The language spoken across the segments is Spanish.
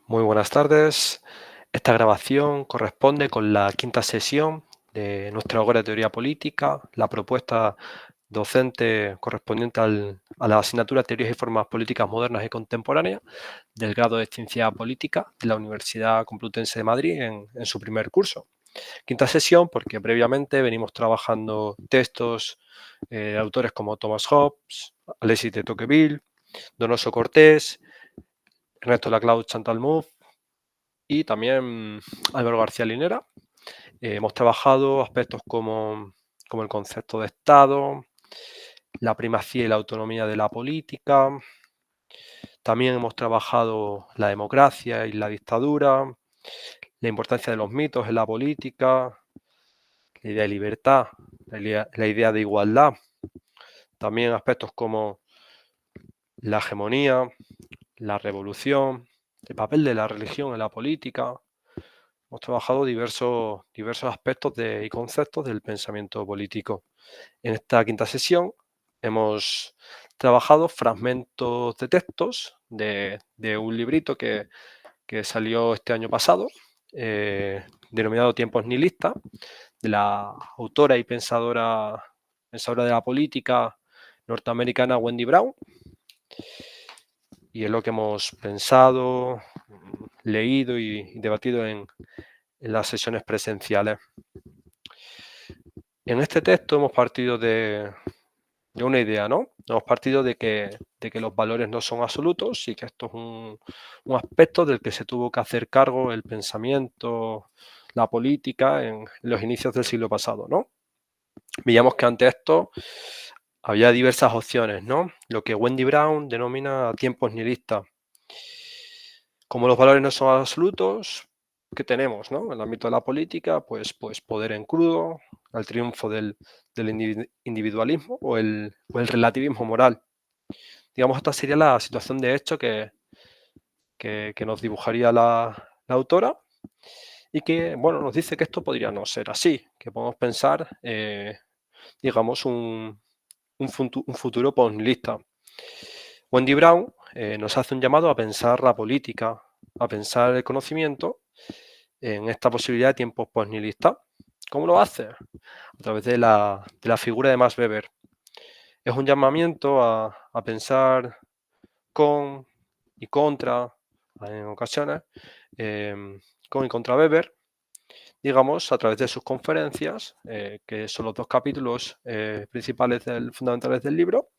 Muy buenas tardes. Esta grabación corresponde con la quinta sesión de nuestra obra de teoría política, la propuesta docente correspondiente a la asignatura Teorías y Formas Políticas Modernas y Contemporáneas del grado de Ciencia Política de la Universidad Complutense de Madrid en su primer curso. Quinta sesión porque previamente venimos trabajando textos de autores como Thomas Hobbes, Alexis de Tocqueville, Donoso Cortés, Ernesto Laclau Chantal Mouffe y también Álvaro García Linera. Hemos trabajado aspectos como el concepto de Estado, la primacía y la autonomía de la política. También hemos trabajado la democracia y la dictadura, la importancia de los mitos en la política, la idea de libertad, la idea de igualdad. También aspectos como la hegemonía, la revolución, el papel de la religión en la política. Hemos trabajado diversos aspectos y conceptos del pensamiento político. En esta quinta sesión hemos trabajado fragmentos de textos de un librito que salió este año pasado, denominado Tiempos nihilistas, de la autora y pensadora de la política norteamericana Wendy Brown. Y es lo que hemos pensado, leído y debatido en las sesiones presenciales. En este texto hemos partido de una idea, ¿no? Hemos partido de que los valores no son absolutos y que esto es un aspecto del que se tuvo que hacer cargo el pensamiento, la política en los inicios del siglo pasado, ¿no? Veíamos que ante esto había diversas opciones, ¿no? Lo que Wendy Brown denomina tiempos nihilistas. Como los valores no son absolutos, ¿qué tenemos, no? En el ámbito de la política, pues poder en crudo, el triunfo del individualismo o el relativismo moral. Digamos, esta sería la situación de hecho que nos dibujaría la autora y que, bueno, nos dice que esto podría no ser así, que podemos pensar, digamos, un futuro posnihilista. Wendy Brown nos hace un llamado a pensar la política, a pensar el conocimiento en esta posibilidad de tiempos posnihilistas. ¿Cómo lo hace? A través de la figura de Max Weber. Es un llamamiento a pensar con y contra, en ocasiones, con y contra Weber, digamos, a través de sus conferencias, que son los dos capítulos principales fundamentales del libro,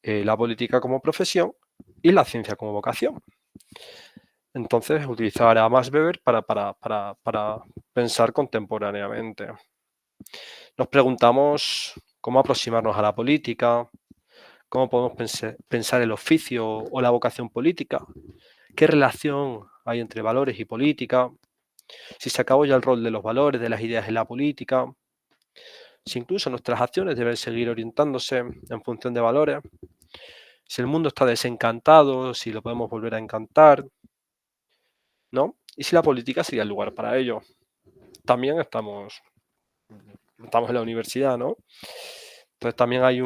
la política como profesión y la ciencia como vocación. Entonces, utilizar a Max Weber para pensar contemporáneamente. Nos preguntamos cómo aproximarnos a la política, cómo podemos pensar el oficio o la vocación política, qué relación hay entre valores y política, si se acabó ya el rol de los valores, de las ideas en la política, si incluso nuestras acciones deben seguir orientándose en función de valores, si el mundo está desencantado, si lo podemos volver a encantar, ¿no? Y si la política sería el lugar para ello. También estamos en la universidad, ¿no? Entonces también hay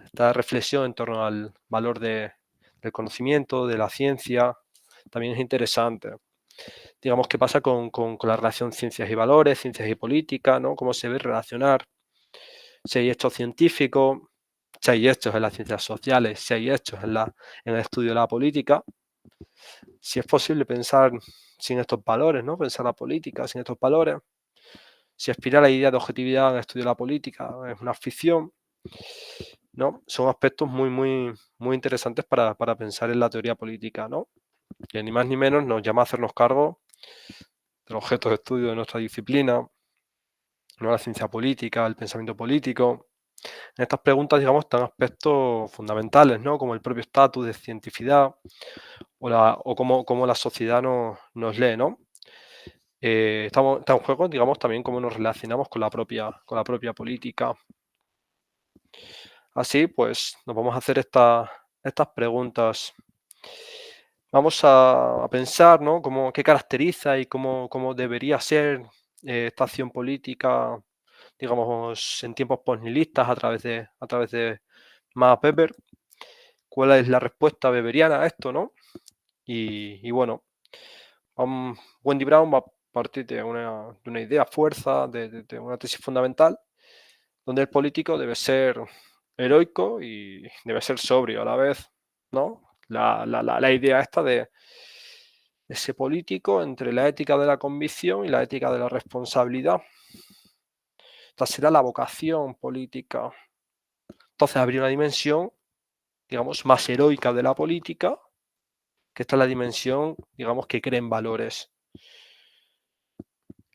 esta reflexión en torno al valor del conocimiento, de la ciencia, también es interesante. Digamos, qué pasa con la relación ciencias y valores, ciencias y política, ¿no? Cómo se ve relacionar, si hay hechos científicos, si hay hechos en las ciencias sociales, si hay hechos en el estudio de la política, si es posible pensar sin estos valores, ¿no? Pensar la política sin estos valores, si aspirar a la idea de objetividad en el estudio de la política es una ficción, ¿no? Son aspectos muy interesantes para pensar en la teoría política, ¿no? Que ni más ni menos nos llama a hacernos cargo del objeto de estudio de nuestra disciplina, ¿no? La ciencia política, el pensamiento político. En estas preguntas, digamos, están aspectos fundamentales, ¿no? Como el propio estatus de cientificidad o cómo la sociedad nos lee, ¿no? Está en juego, digamos, también cómo nos relacionamos con la propia política. Así, pues, nos vamos a hacer estas preguntas. Vamos a pensar, ¿no? Qué caracteriza y cómo debería ser esta acción política, digamos, en tiempos posnihilistas a través de Max Weber. ¿Cuál es la respuesta weberiana a esto, no? Y bueno, Wendy Brown va a partir de una idea, fuerza, de una tesis fundamental, donde el político debe ser heroico y debe ser sobrio a la vez, ¿no? La idea esta de ese político entre la ética de la convicción y la ética de la responsabilidad. Esta será la vocación política. Entonces habría una dimensión, digamos, más heroica de la política, que esta es la dimensión, digamos, que cree en valores.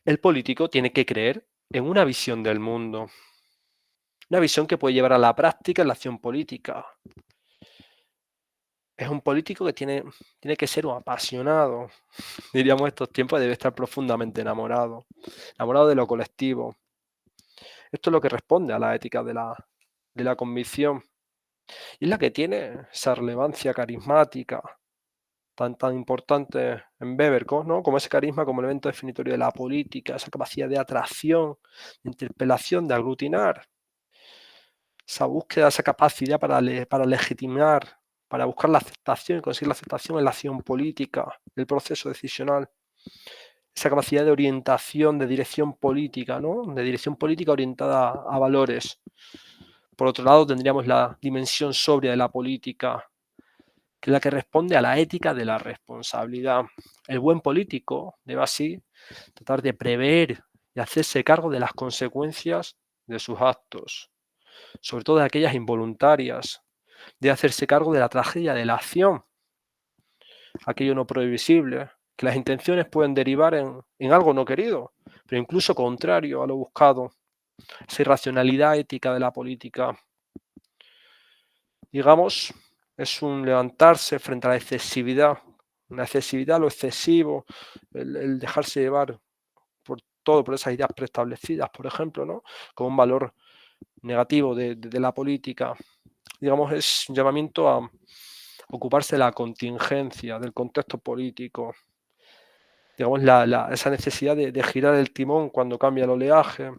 El político tiene que creer en una visión del mundo, una visión que puede llevar a la práctica en la acción política. Es un político que tiene que ser un apasionado, diríamos estos tiempos, debe estar profundamente enamorado de lo colectivo. Esto es lo que responde a la ética de la convicción. Y es la que tiene esa relevancia carismática tan importante en Weber, ¿no? Como ese carisma como elemento definitorio de la política, esa capacidad de atracción, de interpelación, de aglutinar, esa búsqueda, esa capacidad para legitimar, para buscar la aceptación y conseguir la aceptación en la acción política, el proceso decisional, esa capacidad de orientación, de dirección política, ¿no? De dirección política orientada a valores. Por otro lado, tendríamos la dimensión sobria de la política, que es la que responde a la ética de la responsabilidad. El buen político debe así tratar de prever y hacerse cargo de las consecuencias de sus actos, sobre todo de aquellas involuntarias, de hacerse cargo de la tragedia de la acción, aquello no previsible, que las intenciones pueden derivar en algo no querido, pero incluso contrario a lo buscado, esa irracionalidad ética de la política. Digamos, es un levantarse frente a la excesividad, una excesividad, lo excesivo, el dejarse llevar por esas ideas preestablecidas, por ejemplo, ¿no? Como un valor negativo de la política. Digamos, es un llamamiento a ocuparse de la contingencia, del contexto político. Digamos, esa necesidad de girar el timón cuando cambia el oleaje,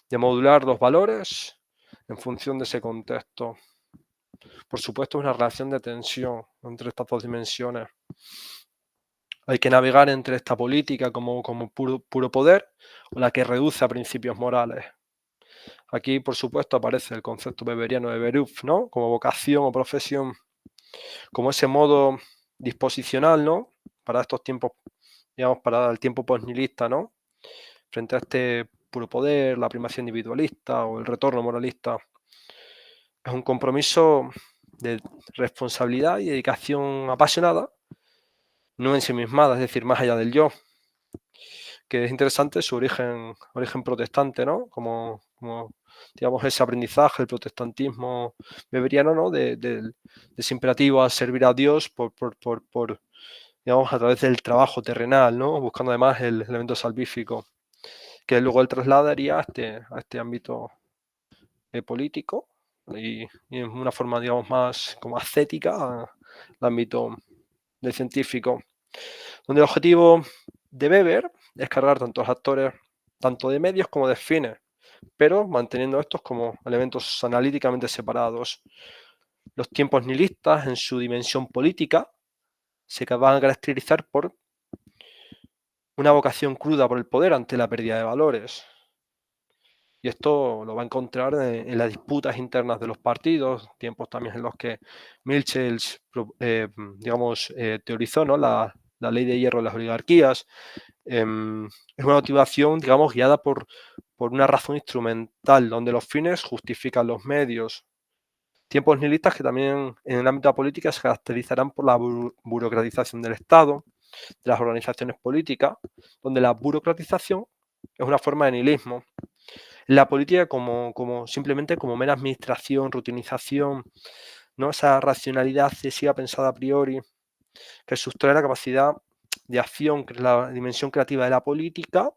de modular los valores en función de ese contexto. Por supuesto, es una relación de tensión entre estas dos dimensiones. Hay que navegar entre esta política como puro poder o la que reduce a principios morales. Aquí, por supuesto, aparece el concepto weberiano de Beruf, ¿no? Como vocación o profesión, como ese modo disposicional, ¿no? Para estos tiempos, digamos, para el tiempo postnihilista, ¿no? Frente a este puro poder, la primacía individualista o el retorno moralista. Es un compromiso de responsabilidad y dedicación apasionada, no ensimismada, es decir, más allá del yo, que es interesante su origen protestante, ¿no? Como digamos, ese aprendizaje, el protestantismo weberiano, ¿no? De ese imperativo a servir a Dios digamos, a través del trabajo terrenal, ¿no? Buscando además el elemento salvífico, que luego él trasladaría a este ámbito político y en una forma, digamos, más como ascética al ámbito del científico, donde el objetivo de Weber es cargar tantos actores, tanto de medios como de fines, pero manteniendo estos como elementos analíticamente separados. Los tiempos nihilistas, en su dimensión política, se van a caracterizar por una vocación cruda por el poder ante la pérdida de valores. Y esto lo va a encontrar en las disputas internas de los partidos, tiempos también en los que Milchels, digamos, teorizó, ¿no? la ley de hierro de las oligarquías. Es una motivación, digamos, guiada por una razón instrumental, donde los fines justifican los medios. Tiempos nihilistas que también en el ámbito de la política se caracterizarán por la burocratización del Estado, de las organizaciones políticas, donde la burocratización es una forma de nihilismo. La política simplemente como mera administración, rutinización, ¿no? Esa racionalidad excesiva pensada a priori, que sustrae la capacidad de acción, que es la dimensión creativa de la política,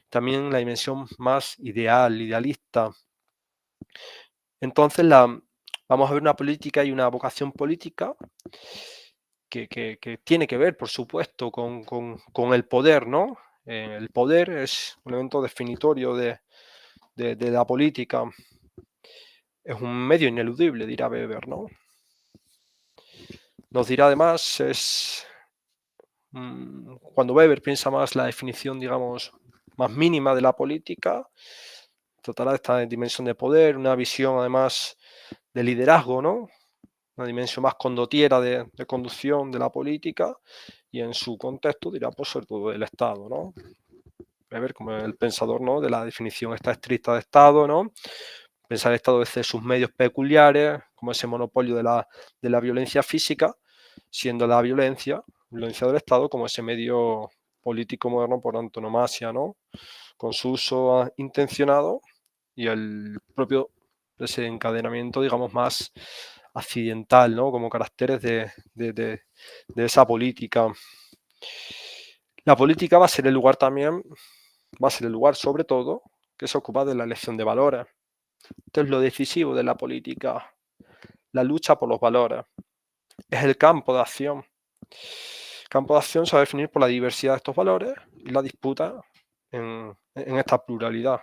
también la dimensión más idealista. Entonces vamos a ver una política y una vocación política que tiene que ver, por supuesto, con el poder, ¿no? El poder es un elemento definitorio de la política. Es un medio ineludible, dirá Weber, ¿no? Nos dirá además, es cuando Weber piensa más la definición, digamos, más mínima de la política, tratará de esta dimensión de poder, una visión además de liderazgo, ¿no? Una dimensión más condotiera de conducción de la política, y en su contexto dirá, pues, sobre todo del Estado, ¿no? Weber como el pensador, ¿no?, de la definición esta estricta de Estado, ¿no? Pensar el Estado desde sus medios peculiares, como ese monopolio de la violencia física, siendo la violencia del Estado como ese medio político moderno por antonomasia, ¿no? Con su uso intencionado y el propio desencadenamiento, digamos, más accidental, ¿no? Como caracteres de esa política. La política va a ser el lugar también, va a ser el lugar sobre todo que se ocupa de la elección de valores. Esto es lo decisivo de la política, la lucha por los valores. Es el campo de acción. El campo de acción se va a definir por la diversidad de estos valores y la disputa en esta pluralidad.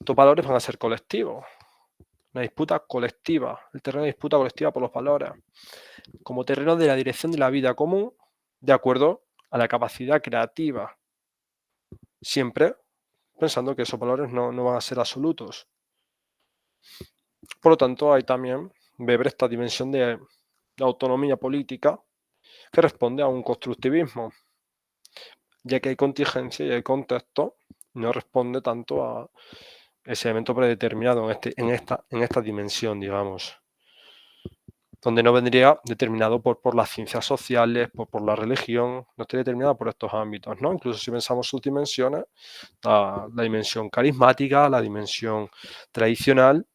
Estos valores van a ser colectivos, una disputa colectiva, el terreno de disputa colectiva por los valores, como terreno de la dirección de la vida común, de acuerdo a la capacidad creativa, siempre pensando que esos valores no van a ser absolutos. Por lo tanto, hay también Weber esta dimensión de autonomía política que responde a un constructivismo, ya que hay contingencia y hay contexto, no responde tanto a ese evento predeterminado en esta dimensión, digamos, donde no vendría determinado por las ciencias sociales, por la religión, no estaría determinado por estos ámbitos, ¿no? Incluso si pensamos sus dimensiones, la dimensión carismática, la dimensión tradicional,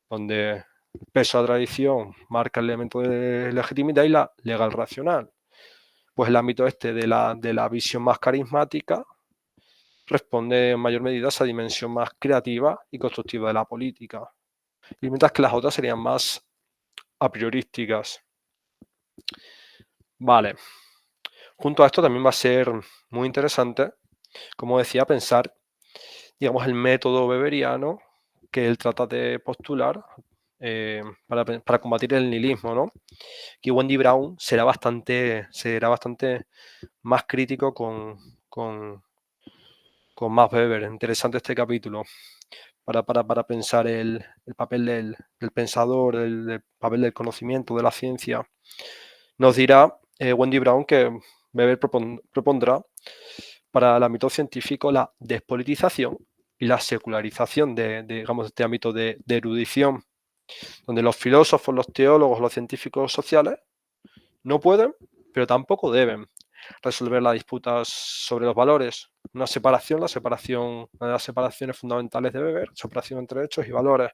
donde el peso de la tradición marca el elemento de legitimidad, y la legal racional. Pues el ámbito de la visión más carismática responde en mayor medida a esa dimensión más creativa y constructiva de la política. Y mientras que las otras serían más a priorísticas. Vale. Junto a esto también va a ser muy interesante, como decía, pensar, digamos, el método weberiano que él trata de postular para combatir el nihilismo, ¿no? Que Wendy Brown será bastante más crítico con Max Weber. Interesante este capítulo para pensar el papel del pensador, el papel del conocimiento, de la ciencia. Nos dirá Wendy Brown que Weber propondrá para el ámbito científico la despolitización y la secularización digamos, de este ámbito de erudición, donde los filósofos, los teólogos, los científicos sociales no pueden, pero tampoco deben resolver las disputas sobre los valores. Una separación, una de las separaciones fundamentales de Weber, separación entre hechos y valores.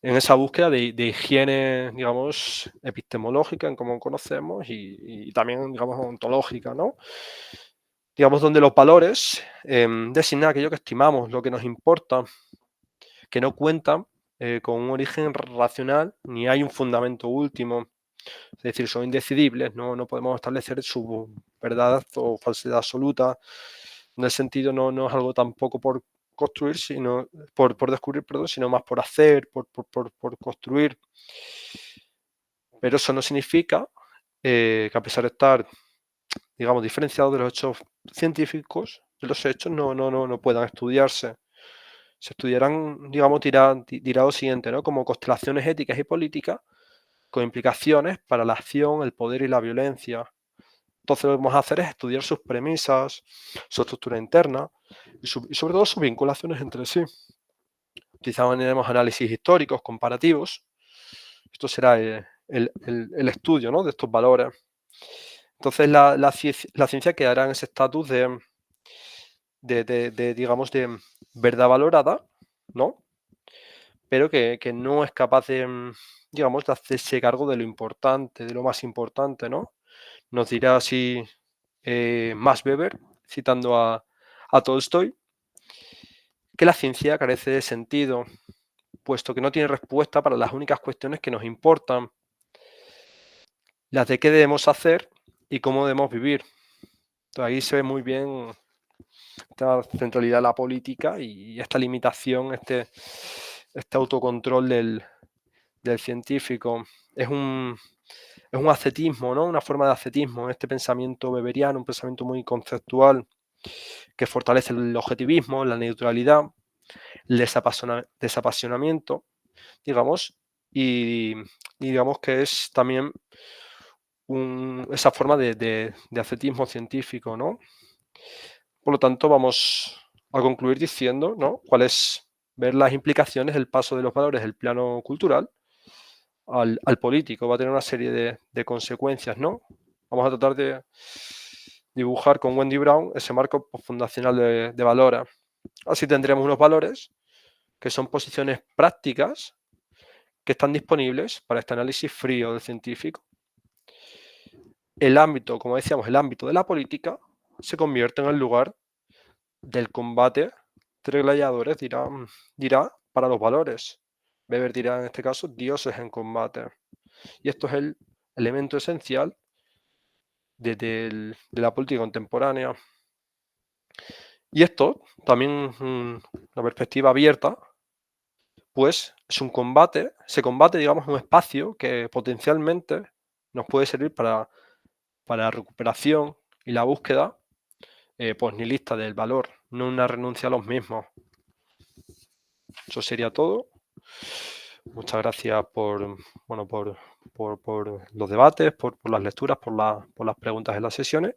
En esa búsqueda de higiene, digamos, epistemológica, en cómo conocemos, y también, digamos, ontológica, ¿no? Digamos, donde los valores designan aquello que estimamos, lo que nos importa, que no cuentan con un origen racional, ni hay un fundamento último. Es decir, son indecidibles, no podemos establecer su verdad o falsedad absoluta. En el sentido no es algo tampoco por construir, sino por descubrir, perdón, sino más por hacer, por construir. Pero eso no significa que, a pesar de estar, digamos, diferenciados de los hechos científicos, de los hechos no puedan estudiarse. Se estudiarán, digamos, dirá lo siguiente, ¿no? Como constelaciones éticas y políticas con implicaciones para la acción, el poder y la violencia. Entonces lo que vamos a hacer es estudiar sus premisas, su estructura interna y sobre todo sus vinculaciones entre sí. Utilizaremos análisis históricos, comparativos. Esto será el estudio, ¿no?, de estos valores. Entonces la ciencia quedará en ese estatus digamos, de verdad valorada, ¿no? Pero que no es capaz de, digamos, de hacerse cargo de lo importante, de lo más importante, ¿no? Nos dirá así Max Weber, citando a Tolstoy, que la ciencia carece de sentido, puesto que no tiene respuesta para las únicas cuestiones que nos importan, las de qué debemos hacer y cómo debemos vivir. Entonces, ahí se ve muy bien esta centralidad de la política y esta limitación, este autocontrol del científico. es un, es un ascetismo, ¿no? Una forma de ascetismo, este pensamiento weberiano, un pensamiento muy conceptual que fortalece el objetivismo, la neutralidad, el desapasionamiento, digamos, y, y digamos que es también esa forma de ascetismo científico, ¿no? Por lo tanto, vamos a concluir diciendo, ¿no? Ver las implicaciones del paso de los valores del plano cultural al político. Va a tener una serie de consecuencias, ¿no? Vamos a tratar de dibujar con Wendy Brown ese marco fundacional de valores. Así tendremos unos valores que son posiciones prácticas que están disponibles para este análisis frío del científico. El ámbito, como decíamos, el ámbito de la política se convierte en el lugar del combate entre gladiadores, dirá para los valores. Weber dirá en este caso dioses en combate. Y esto es el elemento esencial de la política contemporánea. Y esto también una perspectiva abierta, pues es un combate, se combate, digamos, en un espacio que potencialmente nos puede servir para la recuperación y la búsqueda posnihilista del valor, no una renuncia a los mismos. Eso sería todo. Muchas gracias por los debates, por las lecturas, por las preguntas en las sesiones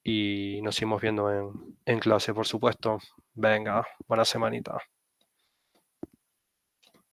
y nos seguimos viendo en clase, por supuesto. Venga, buena semanita.